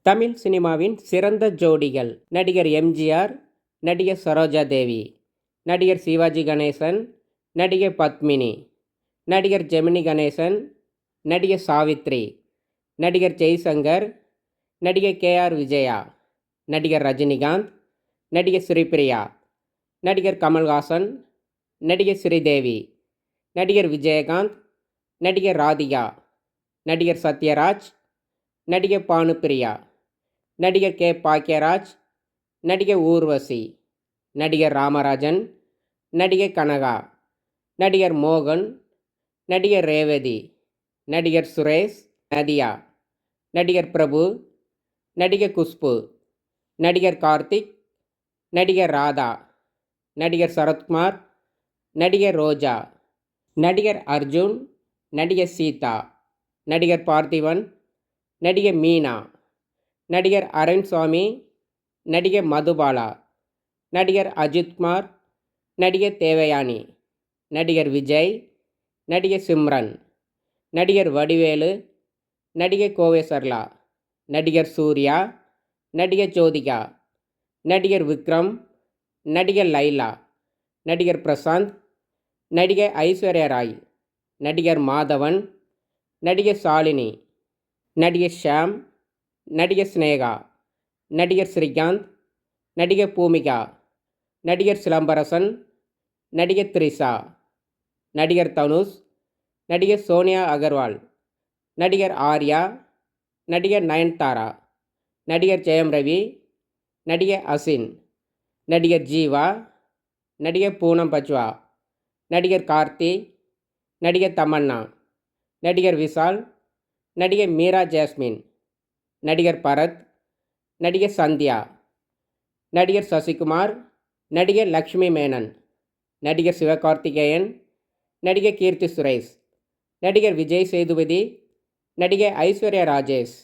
தமிழ் சினிமாவின் சிறந்த ஜோடிகள்: நடிகர் எம்ஜிஆர், நடிகர் சரோஜா தேவி, நடிகர் சிவாஜி கணேசன், நடிகர் பத்மினி, நடிகர் ஜெமினி கணேசன், நடிகர் சாவித்ரி, நடிகர் ஜெய்சங்கர், நடிகர் KR விஜயா, நடிகர் ரஜினிகாந்த், நடிகர் ஸ்ரீபிரியா, நடிகர் கமல்ஹாசன், நடிகர் ஸ்ரீதேவி, நடிகர் விஜயகாந்த், நடிகர் ராதிகா, நடிகர் சத்யராஜ், நடிகர் பானுப்பிரியா, நடிகர் பாக்யராஜ், நடிகர் ஊர்வசி, நடிகர் ராமராஜன், நடிகர் கனகா, நடிகர் மோகன், நடிகர் ரேவதி, நடிகர் சுரேஷ், நதியா, நடிகர் பிரபு, நடிகர் குஷ்பு, நடிகர் கார்த்திக், நடிகர் ராதா, நடிகர் சரத்குமார், நடிகர் ரோஜா, நடிகர் அர்ஜுன், நடிகர் சீதா, நடிகர் பார்த்திபன், நடிகர் மீனா, நடிகர் அரவிந்த்சாமி, நடிகர் மதுபாலா, நடிகர் அஜித்குமார், நடிகர் தேவயானி, நடிகர் விஜய், நடிகர் சிம்ரன், நடிகர் வடிவேலு, நடிகர் கோவை சர்லா, நடிகர் சூர்யா, நடிகர் ஜோதிகா, நடிகர் விக்ரம், நடிகர் லைலா, நடிகர் பிரசாந்த், நடிகர் ஐஸ்வர்யா ராய், நடிகர் மாதவன், நடிகர் சாலினி, நடிகர் ஷாம், நடிகர் ஸ்னேகா, நடிகர் ஸ்ரீகாந்த், நடிகர் பூமிகா, நடிகர் சிலம்பரசன், நடிகர் த்ரிஷா, நடிகர் தனுஷ், நடிகர் சோனியா அகர்வால், நடிகர் ஆர்யா, நடிகர் நயன்தாரா, நடிகர் ஜெயம் ரவி, நடிகர் அசின், நடிகர் ஜீவா, நடிகர் பூனம் பஜ்வா, நடிகர் கார்த்தி, நடிகர் தமன்னா, நடிகர் விஷால், நடிகர் மீரா ஜாஸ்மின், நடிகர் பரத், நடிகர் சந்தியா, நடிகர் சசிகுமார், நடிகர் லக்ஷ்மி மேனன், நடிகர் சிவகார்த்திகேயன், நடிகர் கீர்த்தி சுரேஷ், நடிகர் விஜய் சேதுபதி, நடிகர் ஐஸ்வர்யா ராஜேஷ்.